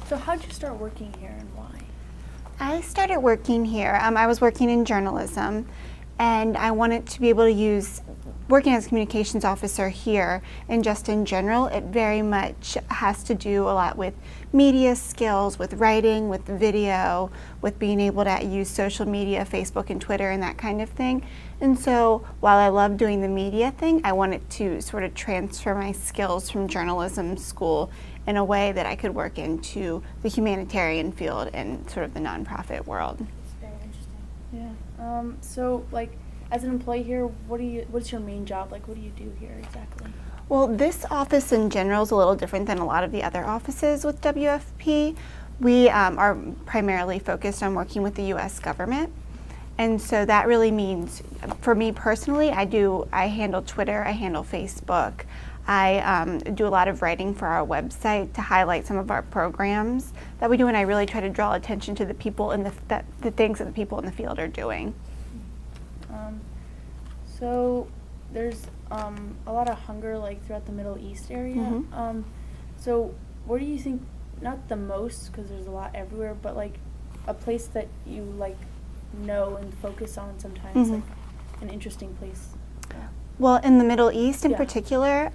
So how'd you start working here and why? I started working here. I was working in journalism, and I wanted to be able to use working as a communications officer here, and just in general, it very much has to do a lot with media skills, with writing, with video, with being able to use social media, Facebook and Twitter and that kind of thing. And so while I love doing the media thing, I wanted to sort of transfer my skills from journalism school in a way that I could work into the humanitarian field and sort of the nonprofit world. It's very interesting. Yeah. So like, as an employee here, what's your main job? Like, what do you do here exactly? Well, this office in general is a little different than a lot of the other offices with WFP. We are primarily focused on working with the U.S. government. And so that really means, for me personally, I handle Twitter, I handle Facebook. I do a lot of writing for our website to highlight some of our programs that we do, and I really try to draw attention to the people and the things that the people in the field are doing. So there's a lot of hunger like throughout the Middle East area. Mm-hmm. So where do you think, not the most because there's a lot everywhere, but like a place that you like know and focus on sometimes, Mm-hmm. like an interesting place? Well, in the Middle East in Yeah. particular,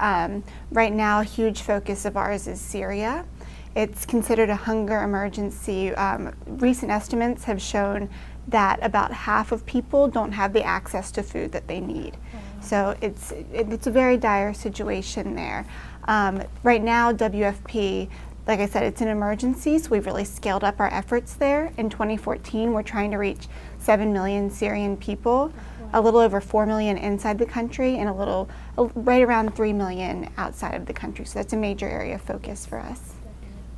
right now a huge focus of ours is Syria. It's considered a hunger emergency. Recent estimates have shown that about half of people don't have the access to food that they need. So it's a very dire situation there. Right now, WFP, like I said, it's an emergency, so we've really scaled up our efforts there. In 2014, we're trying to reach 7 million Syrian people, a little over 4 million inside the country, and right around 3 million outside of the country. So that's a major area of focus for us.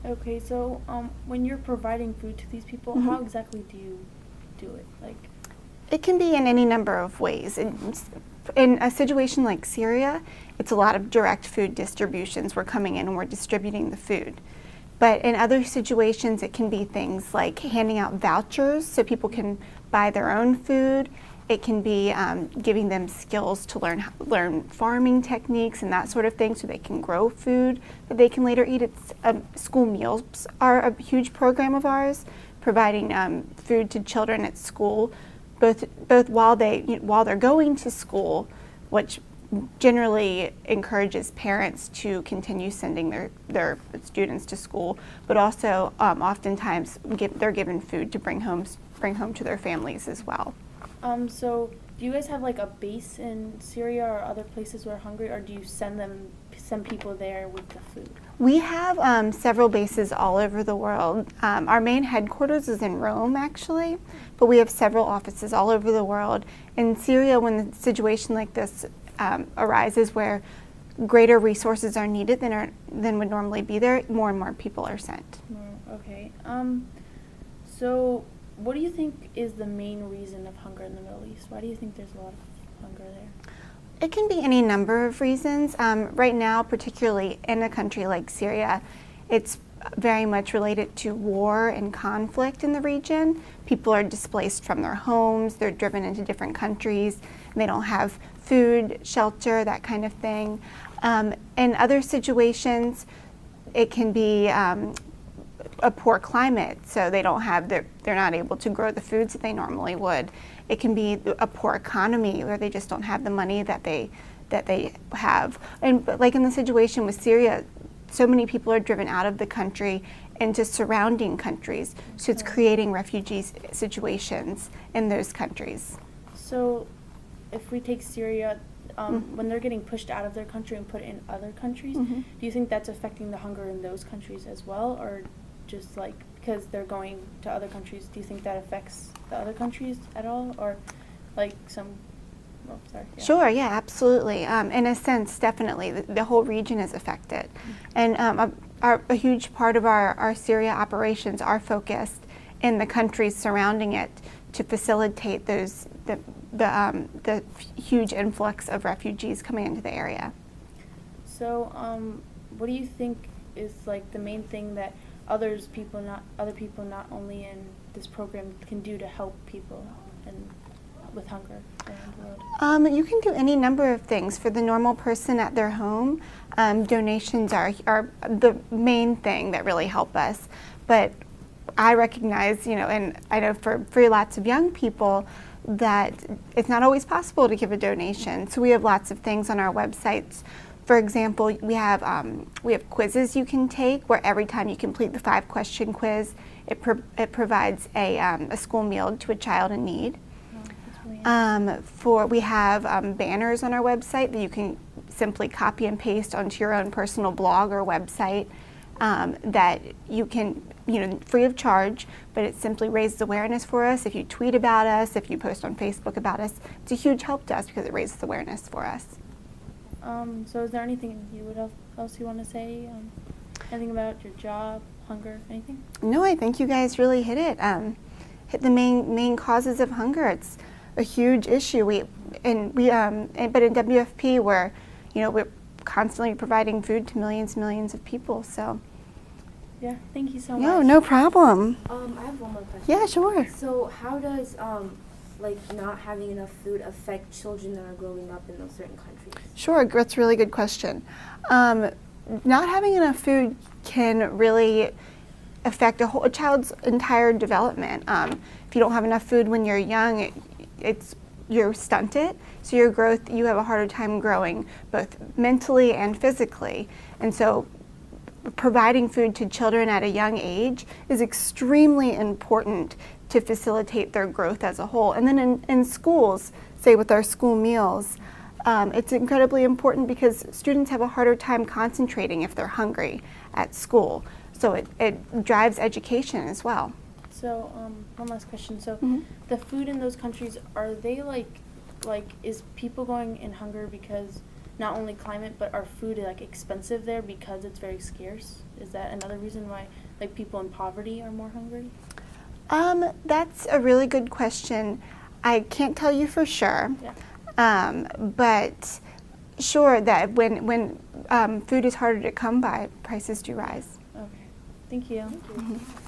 Okay, so when you're providing food to these people, Mm-hmm. how exactly do you do it? Like, it can be in any number of ways. In a situation like Syria, it's a lot of direct food distributions. We're coming in and we're distributing the food. But in other situations, it can be things like handing out vouchers so people can buy their own food. It can be giving them skills to learn farming techniques and that sort of thing so they can grow food that they can later eat. School meals are a huge program of ours, providing food to children at school, both while they're going to school, which generally encourages parents to continue sending their students to school, but also oftentimes they're given food to bring home to their families as well. So do you guys have like a base in Syria or other places where hungry, or do you send people there with the food? We have several bases all over the world. Our main headquarters is in Rome, actually, but we have several offices all over the world. In Syria, when a situation like this arises where greater resources are needed than would normally be there, more and more people are sent. Okay. So what do you think is the main reason of hunger in the Middle East? Why do you think there's a lot of hunger there? It can be any number of reasons. Right now, particularly in a country like Syria, it's very much related to war and conflict in the region. People are displaced from their homes, they're driven into different countries, and they don't have food, shelter, that kind of thing. In other situations, it can be a poor climate, so they're not able to grow the foods that they normally would. It can be a poor economy where they just don't have the money that they have. And like in the situation with Syria, so many people are driven out of the country into surrounding countries, so it's creating refugee situations in those countries. So if we take Syria, when they're getting pushed out of their country and put in other countries, do you think that's affecting the hunger in those countries as well, or just like because they're going to other countries, do you think that affects the other countries at all, or like some? Oh, sorry. Yeah. Sure, yeah, absolutely. In a sense, definitely, the whole region is affected, and a huge part of our Syria operations are focused in the countries surrounding it to facilitate the huge influx of refugees coming into the area. So, what do you think is like the main thing that other people not only in this program can do to help people and with hunger around the world? You can do any number of things. For the normal person at their home, donations are the main thing that really help us. But I recognize, and I know for lots of young people that it's not always possible to give a donation. So we have lots of things on our websites. For example, we have quizzes you can take where every time you complete the 5-question quiz, it provides a school meal to a child in need. We have banners on our website that you can simply copy and paste onto your own personal blog or website that you can, free of charge, but it simply raises awareness for us. If you tweet about us, if you post on Facebook about us, it's a huge help to us because it raises awareness for us. So is there anything else you want to say? Anything about your job, hunger, anything? No, I think you guys really hit it. Hit the main causes of hunger. It's a huge issue. But in WFP, we're constantly providing food to millions and millions of people. So. Yeah, thank you so much. No problem. I have one more question. Yeah, sure. So how does not having enough food affect children that are growing up in those certain countries? Sure, that's a really good question. Not having enough food can really affect a child's entire development. If you don't have enough food when you're young, you're stunted, so your growth, you have a harder time growing both mentally and physically. And so providing food to children at a young age is extremely important to facilitate their growth as a whole. And then in schools, say with our school meals, it's incredibly important because students have a harder time concentrating if they're hungry at school. So it drives education as well. So one last question. So Mm-hmm. the food in those countries, are they is people going in hunger because not only climate, but are food expensive there because it's very scarce? Is that another reason why people in poverty are more hungry? That's a really good question. I can't tell you for sure. Yeah. But sure that when food is harder to come by, prices do rise. Okay. Thank you. Thank you. Mm-hmm.